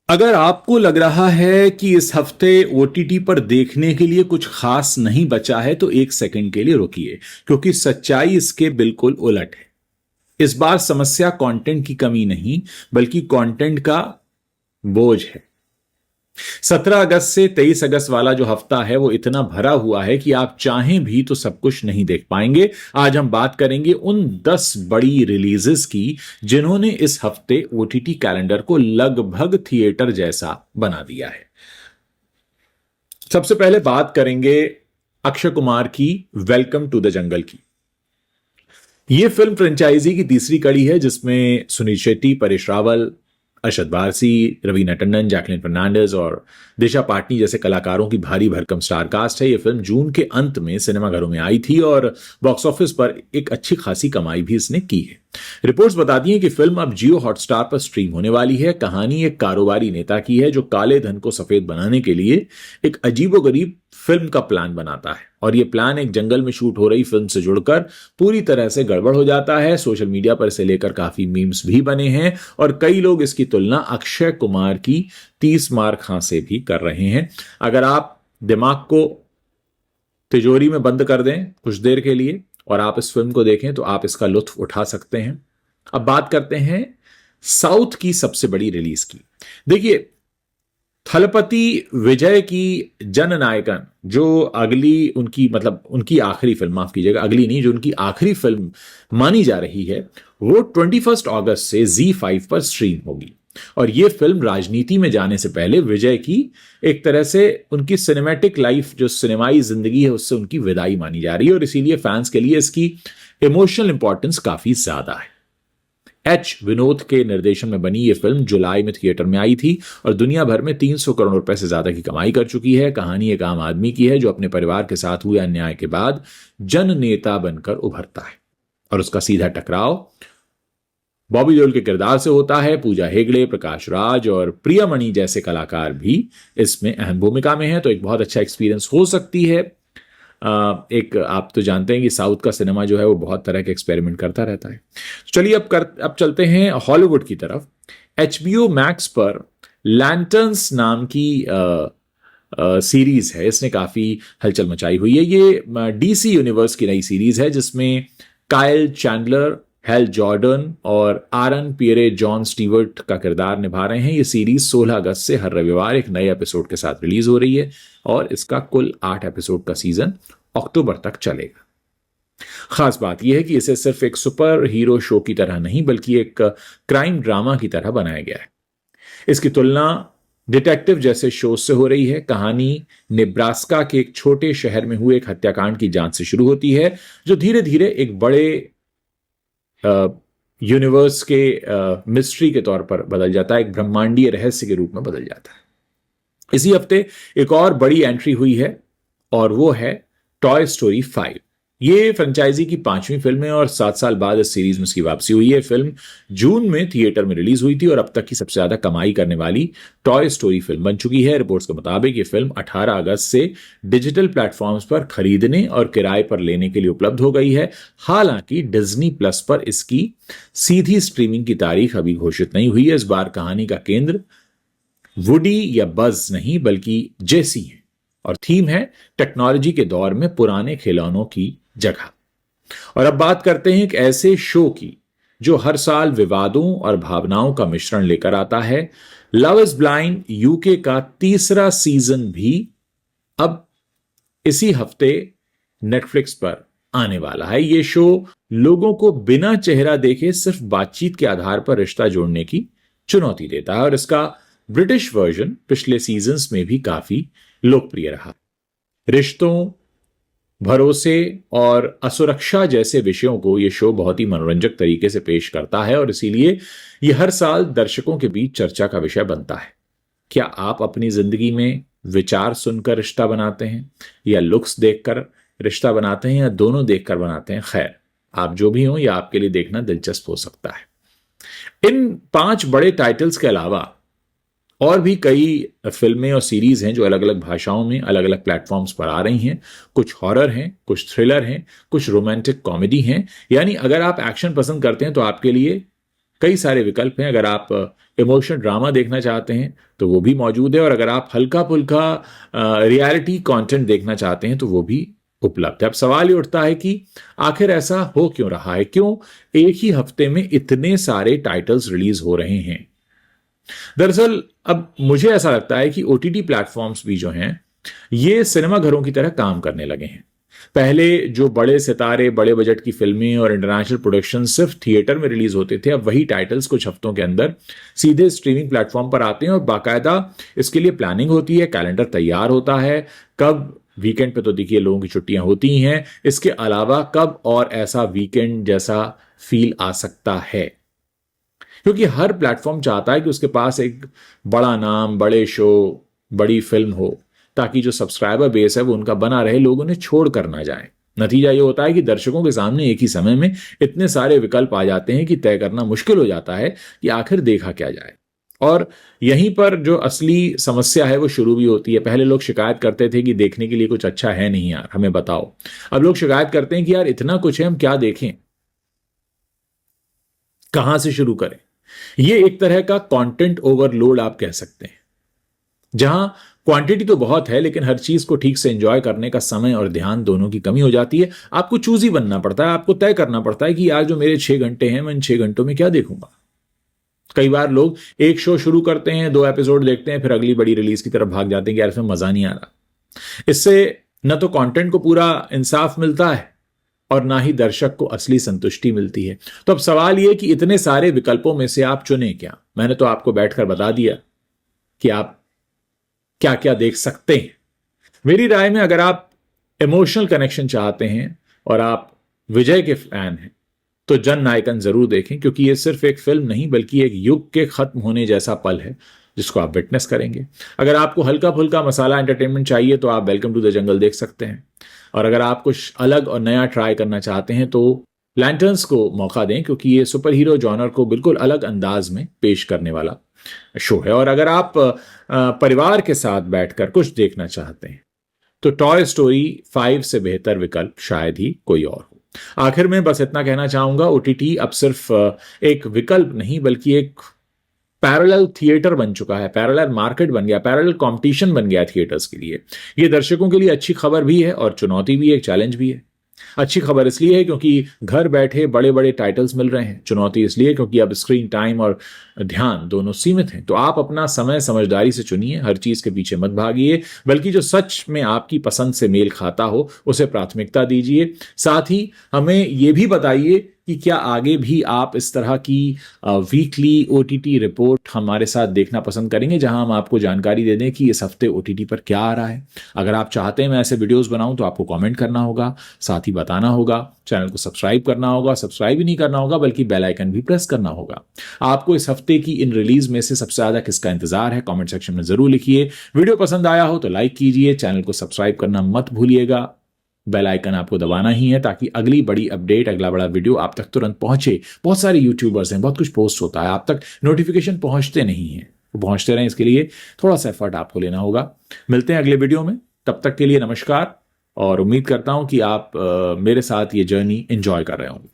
अगर आपको लग रहा है कि इस हफ्ते ओटीटी पर देखने के लिए कुछ खास नहीं बचा है तो एक सेकंड के लिए रुकिए, क्योंकि सच्चाई इसके बिल्कुल उलट है। इस बार समस्या कंटेंट की कमी नहीं, बल्कि कंटेंट का बोझ है। 17 अगस्त से 23 अगस्त वाला जो हफ्ता है वो इतना भरा हुआ है कि आप चाहें भी तो सब कुछ नहीं देख पाएंगे। आज हम बात करेंगे उन 10 बड़ी रिलीजेस की जिन्होंने इस हफ्ते ओटीटी कैलेंडर को लगभग थिएटर जैसा बना दिया है। सबसे पहले बात करेंगे अक्षय कुमार की वेलकम टू द जंगल की। यह फिल्म फ्रेंचाइजी की तीसरी कड़ी है जिसमें सुनील शेट्टी, परेश रावल, अरशद वारसी, रवीना टंडन, जैकलिन फर्नांडिस और दिशा पाटनी जैसे कलाकारों की भारी भरकम स्टार कास्ट है। यह फिल्म जून के अंत में सिनेमाघरों में आई थी और बॉक्स ऑफिस पर एक अच्छी खासी कमाई भी इसने की है। रिपोर्ट्स बताती हैं कि फिल्म अब जियो हॉटस्टार पर स्ट्रीम होने वाली है। कहानी एक कारोबारी नेता की है जो काले धन को सफेद बनाने के लिए एक अजीबोगरीब फिल्म का प्लान बनाता है, और यह प्लान एक जंगल में शूट हो रही फिल्म से जुड़कर पूरी तरह से गड़बड़ हो जाता है। सोशल मीडिया पर इसे लेकर काफी मीम्स भी बने हैं और कई लोग इसकी तुलना अक्षय कुमार की 30 मार खां से भी कर रहे हैं। अगर आप दिमाग को तिजोरी में बंद कर दें कुछ देर के लिए और आप इस फिल्म को देखें तो आप इसका लुत्फ उठा सकते हैं। अब बात करते हैं साउथ की सबसे बड़ी रिलीज की। देखिए, थलपति विजय की जननायकन जो अगली उनकी आखिरी फिल्म, माफ कीजिएगा, अगली नहीं, जो उनकी आखिरी फिल्म मानी जा रही है, वो 21 अगस्त से ZEE5 पर स्ट्रीम होगी। और ये फिल्म राजनीति में जाने से पहले विजय की एक तरह से उनकी सिनेमैटिक लाइफ, जो सिनेमाई जिंदगी है, उससे उनकी विदाई मानी जा रही है और इसीलिए फैंस के लिए इसकी इमोशनल इंपॉर्टेंस काफी ज्यादा है। विनोद के निर्देशन में बनी यह फिल्म जुलाई में थिएटर में आई थी और दुनिया भर में 300 करोड़ रुपए से ज्यादा की कमाई कर चुकी है। कहानी एक आम आदमी की है जो अपने परिवार के साथ हुए अन्याय के बाद जननेता बनकर उभरता है और उसका सीधा टकराव बॉबी देओल के किरदार से होता है। पूजा हेगड़े, प्रकाश राज और प्रियामणि जैसे कलाकार भी इसमें अहम भूमिका में हैं, तो एक बहुत अच्छा एक्सपीरियंस हो सकती है। एक आप तो जानते हैं कि साउथ का सिनेमा जो है वो बहुत तरह के एक्सपेरिमेंट करता रहता है। चलिए अब चलते हैं हॉलीवुड की तरफ। HBO मैक्स पर लैंटर्न्स नाम की सीरीज है, इसने काफी हलचल मचाई हुई है। ये DC यूनिवर्स की नई सीरीज है जिसमें काइल चैंडलर, हेल जॉर्डन और आरन पियरे जॉन स्टीवर्ट का किरदार निभा रहे हैं। ये सीरीज 16 अगस्त से हर रविवार एक नए एपिसोड के साथ रिलीज हो रही है और इसका कुल 8 एपिसोड का सीजन अक्टूबर तक चलेगा। खास बात यह है कि इसे सिर्फ एक सुपर हीरो शो की तरह नहीं बल्कि एक क्राइम ड्रामा की तरह बनाया गया है। इसकी तुलना डिटेक्टिव जैसे शोज से हो रही है। कहानी नेब्रास्का के एक छोटे शहर में हुए एक हत्याकांड की जांच से शुरू होती है जो धीरे धीरे एक बड़े यूनिवर्स के मिस्ट्री के तौर पर बदल जाता है, एक ब्रह्मांडीय रहस्य के रूप में बदल जाता है। इसी हफ्ते एक और बड़ी एंट्री हुई है और वो है टॉय स्टोरी 5। ये फ्रेंचाइजी की 5वीं फिल्म है और 7 साल बाद इस सीरीज में उसकी वापसी हुई है। फिल्म जून में थिएटर में रिलीज हुई थी और अब तक की सबसे ज्यादा कमाई करने वाली टॉय स्टोरी फिल्म बन चुकी है। रिपोर्ट्स के मुताबिक ये फिल्म 18 अगस्त से डिजिटल प्लेटफॉर्म्स पर खरीदने और किराए पर लेने के लिए उपलब्ध हो गई है। हालांकि डिज्नी प्लस पर इसकी सीधी स्ट्रीमिंग की तारीख अभी घोषित नहीं हुई है। इस बार कहानी का केंद्र वुडी या बज नहीं बल्कि जेसी है और थीम है टेक्नोलॉजी के दौर में पुराने खिलौनों की जगह। और अब बात करते हैं एक ऐसे शो की जो हर साल विवादों और भावनाओं का मिश्रण लेकर आता है। लव इज ब्लाइंड यूके का 3रा सीजन भी अब इसी हफ्ते नेटफ्लिक्स पर आने वाला है। यह शो लोगों को बिना चेहरा देखे सिर्फ बातचीत के आधार पर रिश्ता जोड़ने की चुनौती देता है और इसका ब्रिटिश वर्जन पिछले सीजन्स में भी काफी लोकप्रिय रहा। रिश्तों, भरोसे और असुरक्षा जैसे विषयों को यह शो बहुत ही मनोरंजक तरीके से पेश करता है और इसीलिए यह हर साल दर्शकों के बीच चर्चा का विषय बनता है। क्या आप अपनी जिंदगी में विचार सुनकर रिश्ता बनाते हैं या लुक्स देखकर रिश्ता बनाते हैं या दोनों देखकर बनाते हैं? खैर, आप जो भी हो, यह आपके लिए देखना दिलचस्प हो सकता है। इन 5 बड़े टाइटल्स के अलावा और भी कई फिल्में और सीरीज हैं जो अलग अलग भाषाओं में अलग अलग प्लेटफॉर्म्स पर आ रही हैं। कुछ हॉरर हैं, कुछ थ्रिलर हैं, कुछ रोमांटिक कॉमेडी हैं। यानी अगर आप एक्शन पसंद करते हैं तो आपके लिए कई सारे विकल्प हैं। अगर आप इमोशनल ड्रामा देखना चाहते हैं तो वो भी मौजूद है, और अगर आप हल्का फुल्का रियलिटी कंटेंट देखना चाहते हैं तो वो भी उपलब्ध है। अब सवाल ये उठता है कि आखिर ऐसा हो क्यों रहा है, क्यों एक ही हफ्ते में इतने सारे टाइटल्स रिलीज हो रहे हैं। दरअसल अब मुझे ऐसा लगता है कि ओटीटी प्लेटफॉर्म्स भी जो हैं ये सिनेमा घरों की तरह काम करने लगे हैं। पहले जो बड़े सितारे, बड़े बजट की फिल्में और इंटरनेशनल प्रोडक्शन सिर्फ थिएटर में रिलीज होते थे, अब वही टाइटल्स कुछ हफ्तों के अंदर सीधे स्ट्रीमिंग प्लेटफॉर्म पर आते हैं और बाकायदा इसके लिए प्लानिंग होती है, कैलेंडर तैयार होता है, कब वीकेंड पे तो देखिए लोगों की छुट्टियां होती हैं, इसके अलावा कब और ऐसा वीकेंड जैसा फील आ सकता है। क्योंकि हर प्लेटफॉर्म चाहता है कि उसके पास एक बड़ा नाम, बड़े शो, बड़ी फिल्म हो, ताकि जो सब्सक्राइबर बेस है वो उनका बना रहे, लोग उन्हें छोड़ कर ना जाए। नतीजा ये होता है कि दर्शकों के सामने एक ही समय में इतने सारे विकल्प आ जाते हैं कि तय करना मुश्किल हो जाता है कि आखिर देखा क्या जाए। और यहीं पर जो असली समस्या है वो शुरू भी होती है। पहले लोग शिकायत करते थे कि देखने के लिए कुछ अच्छा है नहीं यार, हमें बताओ। अब लोग शिकायत करते हैं कि यार इतना कुछ है, हम क्या देखें, कहां से शुरू करें। ये एक तरह का कंटेंट ओवरलोड आप कह सकते हैं, जहां क्वांटिटी तो बहुत है लेकिन हर चीज को ठीक से एंजॉय करने का समय और ध्यान दोनों की कमी हो जाती है। आपको चूजी बनना पड़ता है, आपको तय करना पड़ता है कि यार जो मेरे 6 घंटे हैं मैं इन 6 घंटों में क्या देखूंगा। कई बार लोग एक शो शुरू करते हैं, 2 एपिसोड देखते हैं, फिर अगली बड़ी रिलीज की तरफ भाग जाते हैं कि यार इसमें मजा नहीं आ रहा। इससे न तो कंटेंट को पूरा इंसाफ मिलता है और ना ही दर्शक को असली संतुष्टि मिलती है। तो अब सवाल यह कि इतने सारे विकल्पों में से आप चुने क्या। मैंने तो आपको बैठकर बता दिया कि आप क्या क्या देख सकते हैं। मेरी राय में अगर आप इमोशनल कनेक्शन चाहते हैं और आप विजय के फैन हैं तो जन नायकन जरूर देखें, क्योंकि ये सिर्फ एक फिल्म नहीं बल्कि एक युग के खत्म होने जैसा पल है जिसको आप विटनेस करेंगे। अगर आपको हल्का फुल्का मसाला एंटरटेनमेंट चाहिए तो आप वेलकम टू द जंगल देख सकते हैं, और अगर आप कुछ अलग और नया ट्राई करना चाहते हैं तो लैंटर्न्स को मौका दें, क्योंकि ये सुपर हीरो जॉनर को बिल्कुल अलग अंदाज में पेश करने वाला शो है। और अगर आप परिवार के साथ बैठकर कुछ देखना चाहते हैं तो टॉय स्टोरी 5 से बेहतर विकल्प शायद ही कोई और हो। आखिर में बस इतना कहना चाहूंगा, ओटीटी अब सिर्फ एक विकल्प नहीं बल्कि एक पैरेलल थिएटर बन चुका है, पैरेलल मार्केट बन गया, पैरेलल कंपटीशन बन गया थिएटर्स के लिए। ये दर्शकों के लिए अच्छी खबर भी है और चुनौती भी है, एक चैलेंज भी है। अच्छी खबर इसलिए है क्योंकि घर बैठे बड़े बड़े टाइटल्स मिल रहे हैं, चुनौती इसलिए क्योंकि अब स्क्रीन टाइम और ध्यान दोनों सीमित हैं। तो आप अपना समय समझदारी से चुनिए, हर चीज के पीछे मत भागिए, बल्कि जो सच में आपकी पसंद से मेल खाता हो उसे प्राथमिकता दीजिए। साथ ही हमें यह भी बताइए कि क्या आगे भी आप इस तरह की वीकली ओटीटी रिपोर्ट हमारे साथ देखना पसंद करेंगे, जहां हम आपको जानकारी दे दें कि इस हफ्ते ओटीटी पर क्या आ रहा है। अगर आप चाहते हैं मैं ऐसे वीडियोस बनाऊं तो आपको कमेंट करना होगा, साथ ही बताना होगा, चैनल को सब्सक्राइब करना होगा, सब्सक्राइब ही नहीं करना होगा बल्कि बेल आइकन भी प्रेस करना होगा। आपको इस हफ्ते की इन रिलीज में से सबसे ज्यादा किसका इंतजार है कमेंट सेक्शन में जरूर लिखिए। वीडियो पसंद आया हो तो लाइक कीजिए, चैनल को सब्सक्राइब करना मत भूलिएगा, बेल आइकन आपको दबाना ही है ताकि अगली बड़ी अपडेट, अगला बड़ा वीडियो आप तक तुरंत पहुंचे। बहुत सारे यूट्यूबर्स हैं, बहुत कुछ पोस्ट होता है, आप तक नोटिफिकेशन पहुंचते नहीं है, पहुंचते रहें इसके लिए थोड़ा सा एफर्ट आपको लेना होगा। मिलते हैं अगले वीडियो में, तब तक के लिए नमस्कार, और उम्मीद करता हूं कि आप मेरे साथ ये जर्नी एंजॉय कर रहे होंगे।